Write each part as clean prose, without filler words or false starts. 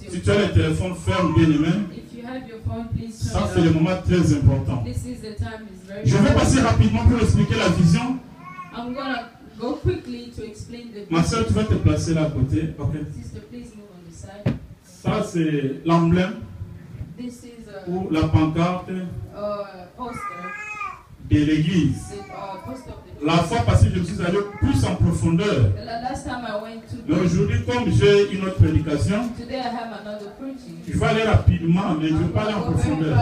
Si tu as le téléphone, ferme bien aimé. Ça, c'est le moment très important. Je vais passer rapidement pour expliquer la vision. Ma soeur, tu vas te placer là à côté. Okay. Ça, c'est l'emblème ou la pancarte de l'église. La fois passée, je me suis allé plus en profondeur. Mais aujourd'hui, comme j'ai une autre prédication, je vais aller rapidement, mais je ne vais pas aller en profondeur.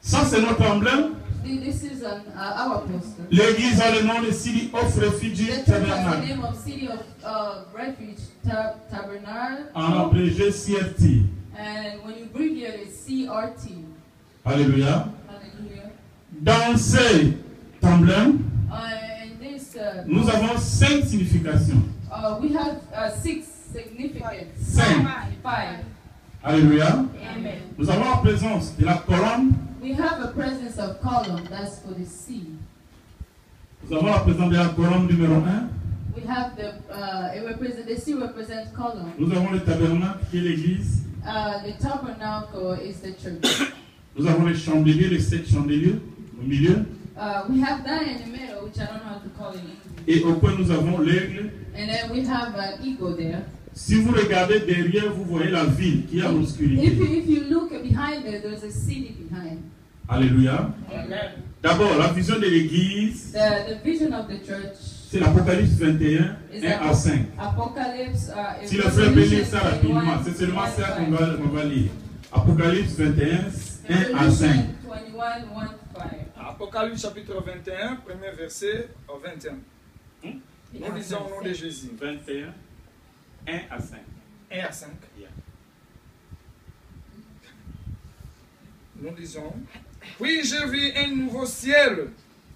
Ça, c'est notre emblème. L'église a le nom de City of Refuge Tabernacle. En abrégé CRT. Alléluia. Dans cet emblème, nous avons 5 significations. 5. Alléluia. Nous avons la présence de la colonne. We have a presence of column, that's for the sea. Nous avons la présence de la colonne numéro 1. We have the sea represents column. Nous avons le tabernacle qui est l'église. The tabernacle is the church. Nous avons les chandeliers, les 7 chandeliers au milieu. We have that in the middle, which I don't know how to call it in English. Et au coin nous avons l'aigle. And then we have an eagle there. Si vous regardez derrière, vous voyez la ville qui est en obscurité. If you look behind there, there's a city behind. Alléluia. D'abord, la vision de l'église. The vision of the church. C'est l'Apocalypse 21, 1 à 5. Si le frère peut lire ça rapidement, c'est seulement ça qu'on va lire. Apocalypse 21, 1 à 5. Apocalypse chapitre 21, premier verset au 21. Nous lisons au nom de Jésus. 21, 1 à 5. 1 à 5. Yeah. Nous disons, puis je vis un nouveau ciel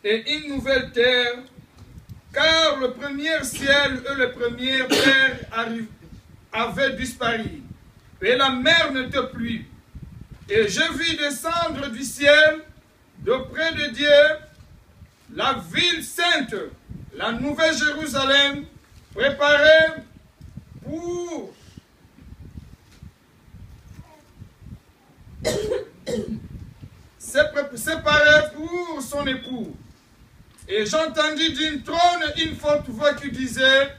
et une nouvelle terre, car le premier ciel et le premier terre avaient disparu, et la mer n'était plus. Et je vis descendre du ciel, d'auprès de Dieu, la ville sainte, la nouvelle Jérusalem, préparée pour séparée pour son époux. Et j'entendis d'une trône une forte voix qui disait,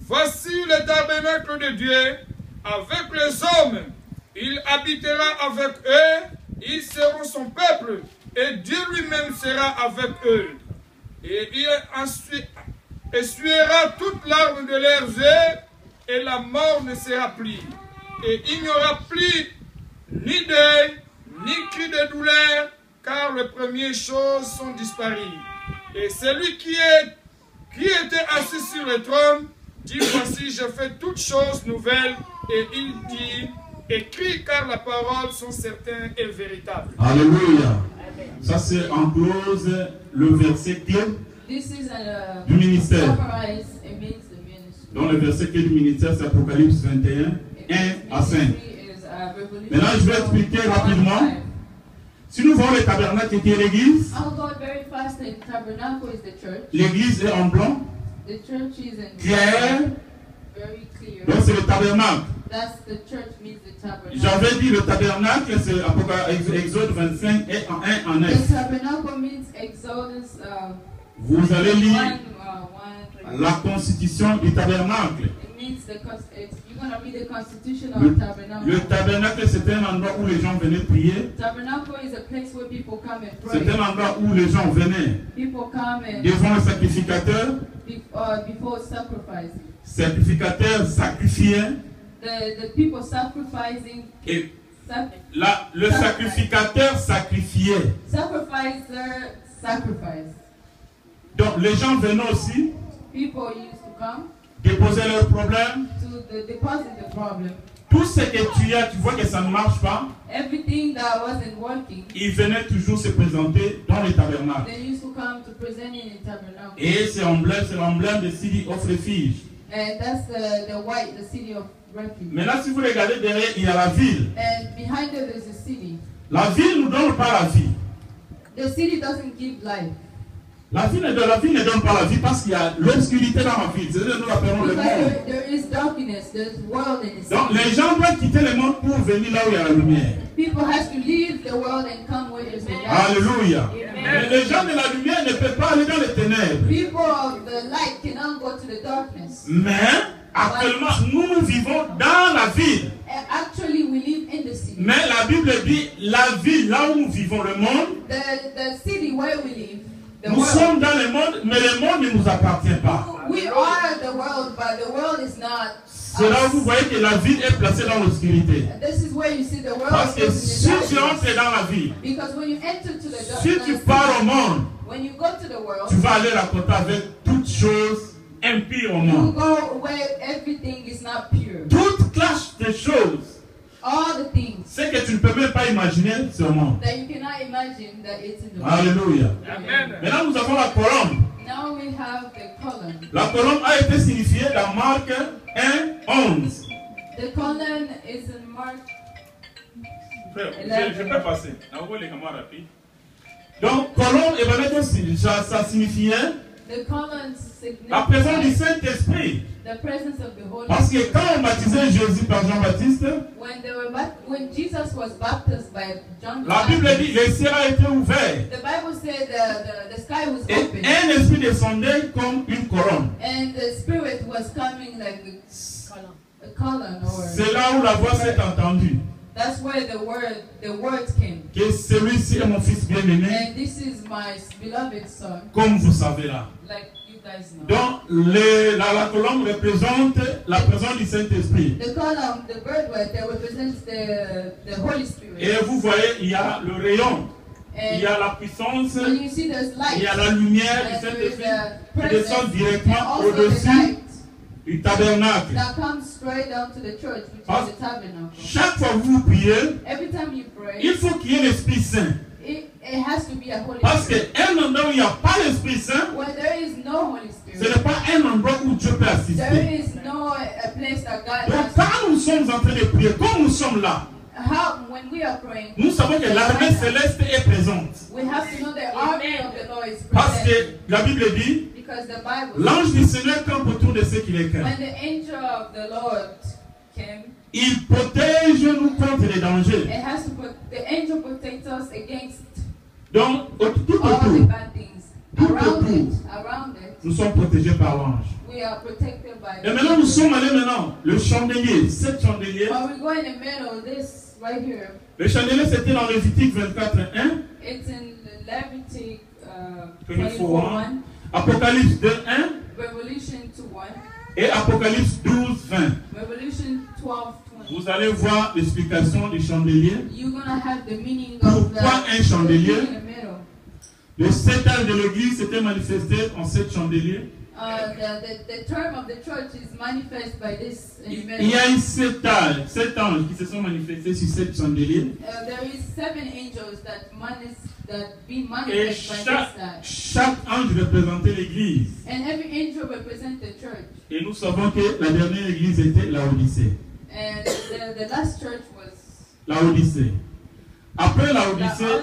voici le tabernacle de Dieu avec les hommes. Il habitera avec eux, ils seront son peuple, et Dieu lui-même sera avec eux. Et il essuiera toute larme de leurs yeux, et la mort ne sera plus. Et il n'y aura plus ni deuil, ni cri de douleur, car les premières choses sont disparues. Et celui qui était assis sur le trône dit, voici, je fais toutes choses nouvelles. Et il dit, écris, car la parole sont certaines et véritables. Alléluia. Ça c'est en close le verset clé du ministère. Donc le verset clé du ministère c'est Apocalypse 21, 1 à 5. Maintenant je vais expliquer rapidement. Si nous voyons le tabernacle qui est l'église, l'église est en blanc, clair, donc c'est le tabernacle. J'avais dit le tabernacle, c'est Exode 25 et 1 en F. Vous allez lire la constitution du tabernacle. Le tabernacle, c'est un endroit où les gens venaient prier. C'est un endroit où les gens venaient devant le sacrificateur. Sacrificateur sacrifiait. Et le sacrificateur sacrifiait. Donc les gens venaient aussi déposer leurs problèmes. Tout ce que tu as, tu vois que ça ne marche pas. Ils venaient toujours se présenter dans le tabernacle. Et c'est l'emblème de City of Refuge. Maintenant, si vous regardez derrière, il y a la ville. La ville ne nous donne pas la vie. La vie ne donne pas la vie parce qu'il y a l'obscurité dans la vie. C'est ce que nous appelons le monde. Donc les gens doivent quitter le monde pour venir là où il y a la lumière. Alléluia. Mais les gens de la lumière ne peuvent pas aller dans les ténèbres. Mais actuellement, nous vivons dans la ville. Mais la Bible dit la ville, là où nous vivons, le monde. Nous sommes dans le monde, mais le monde ne nous appartient pas. C'est là où vous voyez que la ville est placée dans l'obscurité. Parce que si tu entres dans la ville, si tu pars au monde, tu vas aller raconter avec toutes choses impures au monde. Toutes classes de choses. C'est que tu ne peux même pas imaginer ce monde. Alléluia. Maintenant nous avons la colombe. La colombe a été signifiée dans Marc 1:11. The column is in Mark. Je peux passer. Donc colombe, ça signifiait la présence du Saint-Esprit. Parce que quand on baptisait Jésus par Jean-Baptiste, la Bible dit que le ciel a été ouvert. Et un esprit descendait comme une colombe. C'est là où la voix s'est entendue. That's where the words came. Que celui-ci est mon fils bien-aimé. And this is my beloved son. Comme vous savez là. Like you guys know. Donc la colombe représente la présence du Saint-Esprit. The column, the bird represents the Holy Spirit. Et vous voyez, il y a le rayon. Il y a la puissance. Il y a la lumière du Saint-Esprit qui descend directement au-dessus du tabernacle. Chaque fois que vous priez, il faut qu'il y ait l'Esprit Saint. Parce qu'un endroit où il n'y a pas l'Esprit Saint, ce n'est pas un endroit où Dieu peut assister. Donc quand nous sommes en train de prier, comme nous sommes là, nous savons que l'armée céleste est présente. Parce que la Bible dit, l'ange du Seigneur campe autour de ceux qui les craignent. Il protège nous contre les dangers. Donc, tout autour, nous sommes protégés par l'ange. Et maintenant, nous sommes allés le chandelier, cet chandelier. Le chandelier, c'était dans Lévitique 24:1. Apocalypse 2:1. Et Apocalypse 12:20. Vous allez voir l'explication du chandelier. Pourquoi un chandelier? Le 7 âges de l'église s'était manifesté en 7 chandeliers. The term of the church is manifest by this. Il y a eu 7 anges qui se sont manifestés sur 7 chandeliers. There is 7 angels that be manifest by this. Chaque ange représentait l'église. And every angel represents the church. Et nous savons que la dernière église était Laodicée. And the last church was Laodicée. Après Laodicée,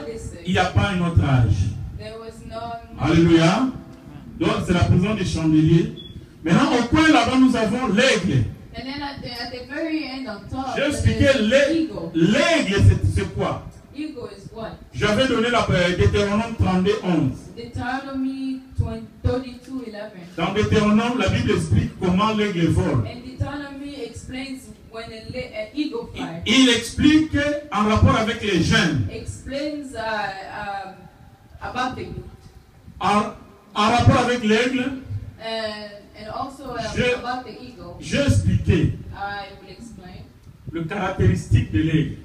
il n'y a pas un autre âge. There was no. Alléluia. Donc c'est la présence des chandeliers. Maintenant au coin là-bas nous avons l'aigle. J'ai expliqué l'aigle c'est quoi? J'avais donné la Deutéronome 32:11. Dans Deutéronome, la Bible explique comment l'aigle vole. Il explique en rapport avec les jeunes. En rapport avec l'aigle, j'ai expliqué le caractéristique de l'aigle.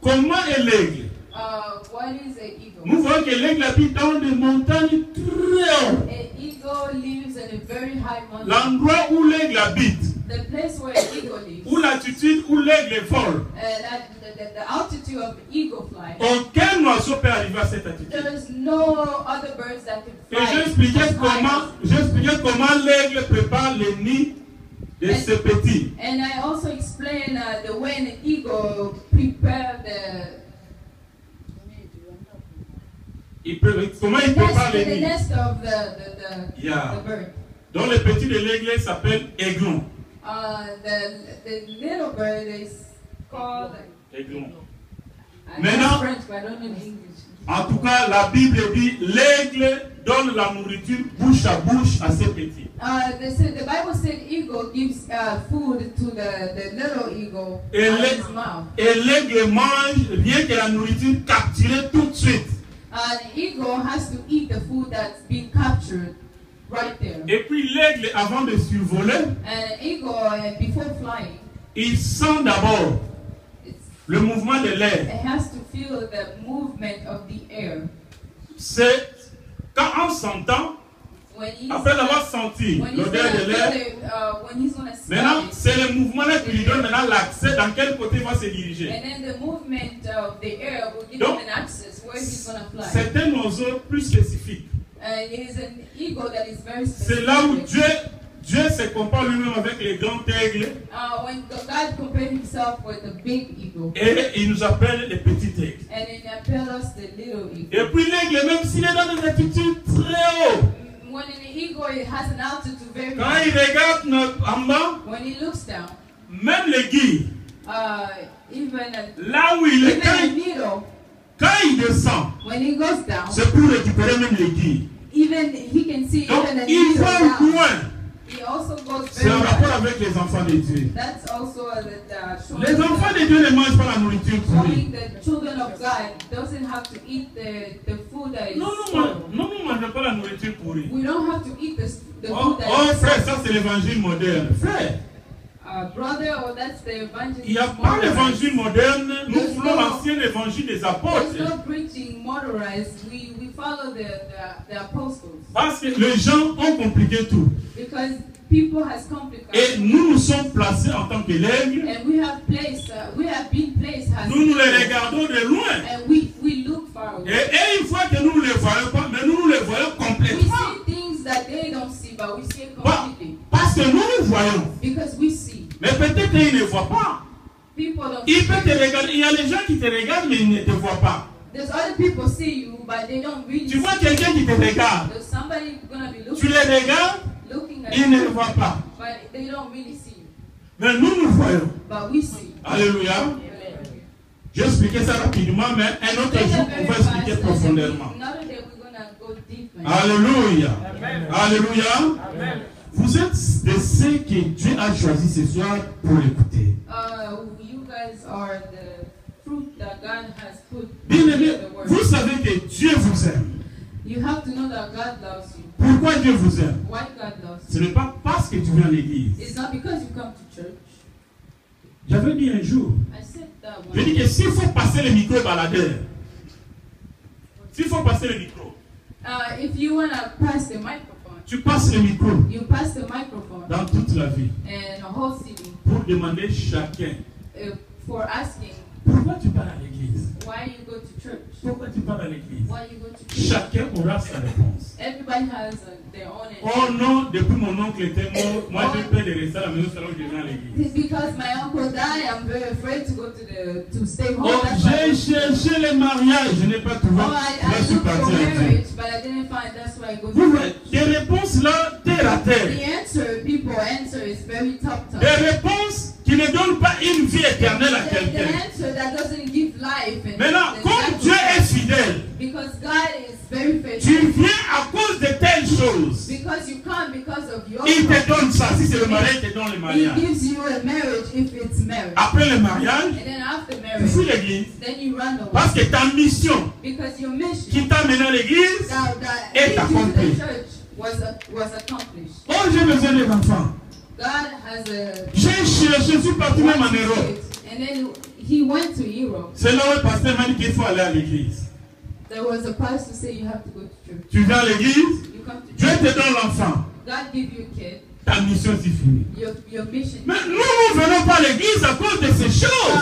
Comment est l'aigle? Nous voyons que l'aigle habite dans des montagnes très hautes. L'endroit où l'aigle habite, où l'altitude où l'aigle vole, aucun oiseau peut arriver à cette altitude. Et j'expliquais comment l'aigle prépare les nids de ses petits. And I also explain the way an eagle prepare Comment il prépare les nids? The bird. Donc le petit de l'aigle s'appelle aiglon. The little bird is called aiglon. Maintenant, en tout cas, la Bible dit l'aigle donne la nourriture bouche à bouche à ses petits. The Bible said eagle gives food to the little eagle in his mouth. Et l'aigle mange rien que la nourriture capturée tout de suite. An eagle has to eat the food that's been captured right there. Et puis l'aigle, avant de survoler, An eagle, before flying, il sent d'abord le mouvement de l'air. It has to feel the movement of the air. C'est quand on s'entend, après avoir senti l'odeur de l'air, maintenant c'est le mouvement là qui lui donne maintenant l'accès dans quel côté il va se diriger. And then the movement of the air will give him an access where he's going to fly. C'est un oiseau plus spécifique. It is an eagle that is very specific. C'est là où Dieu se compare lui-même avec les grands aigles. When God compared himself with the big eagle. Et il nous appelle les petits aigles. And he appelled us the little eagle. Et puis l'aigle, même s'il est dans des altitudes très hautes, when an eagle it has an altitude very quand il regarde en bas, when he looks down, même l'aiguille, even là où il est, quand il descend, when he goes down, c'est pour récupérer même l'aiguille. Even he can see. Donc even il va loin. He also goes c'est en rapport avec les enfants de Dieu. That's also Les enfants de Dieu ne mangent pas la nourriture pourrie. The children of God doesn't have to eat the food that is. Non, nous mangeons pas la nourriture pourrie. We don't have to eat the food that is. Frère, ça c'est l'évangile moderne. Frère. Brother, that's the evangel. Il n'y a pas l'évangile moderne. Nous voulons l'ancien évangile des apôtres. There's no preaching modernized. We follow the apostles. Parce que les gens ont compliqué tout. Because people has complicated. Et nous nous sommes placés en tant qu'élèves. And we have been placed. Nous les regardons de loin. And we look far away. Et une fois que nous ne les voyons pas, mais nous les voyons complètement. We see things that they don't see, but we see it completely. Parce que nous les voyons. Because we see. Mais peut-être qu'ils ne voient pas. People don't ils peuvent te regarder. Il y a des gens qui te regardent, mais ils ne te voient pas. There's other people see you, but they don't really. Tu vois quelqu'un qui te regarde. There's somebody gonna be looking. Tu les regardes. Ils ne le voient pas. But they don't really see you. Mais nous voyons. But we see. Alléluia. J'ai expliqué ça rapidement, mais un autre jour, on va expliquer profondément. Alléluia. Alléluia. Vous êtes de ceux que Dieu a choisi ce soir pour écouter. You guys are the fruit that God has put. Bien-aimés, vous savez que Dieu vous aime. You have to know that God loves you. Pourquoi Dieu vous aime? Why God loves you? Ce n'est pas parce que tu viens à l'église. It's not because you come to church. J'avais dit un jour. I said that one. Je dis que s'il faut passer le micro baladeur, s'il faut passer le micro. If you wanna pass the microphone. Tu passes le micro. You pass the microphone. Dans toute la vie. And a whole city. Pour demander chacun. For asking. Pourquoi tu pars à l'église? Why you go to church? Pourquoi tu pars à l'église? Why you go to church? Chacun aura sa réponse. Everybody has their own answer. Oh non, depuis mon oncle était mort, moi j'ai peur de rester à la maison selon que je viens à l'église. Because my uncle died, I'm very afraid to go to stay home. Oh, j'ai cherché le mariage, je n'ai pas trouvé. I looked for marriage, but I didn't find. That's why I go to church. Des réponses là, terre à terre. The answer people answer is very tough. Des réponses qui ne donnent pas une vie éternelle à quelqu'un. Maintenant, comme Dieu est fidèle, tu viens à cause de telles choses. Il te donne ça. Si c'est le mariage, il te donne le mariage. Après le mariage, tu fuis l'église. Parce que ta mission qui t'a mené à l'église est accomplie. Oh, j'ai besoin des enfants. J'ai cherché, je suis parti même en Europe. C'est là où le pasteur m'a dit qu'il faut aller à l'église. Tu viens à l'église, Dieu te donne l'enfant. Ta mission c'est fini. Mais nous ne venons pas à l'église à cause de ces choses.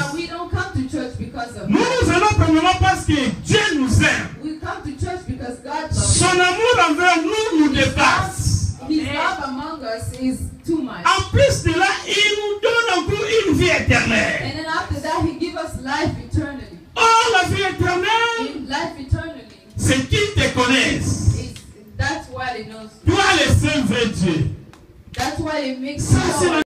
Nous venons premièrement parce que Dieu nous aime. Son amour envers nous dépasse. His love among us is too much. En plus de là, il nous donne encore une vie éternelle. And then after that, he gives us life eternally. Oh, la vie éternelle, life eternally. c'est qu'il te reconnaissent. That's what it knows. Toi, le seul vrai Dieu. That's why it makes Ça, c'est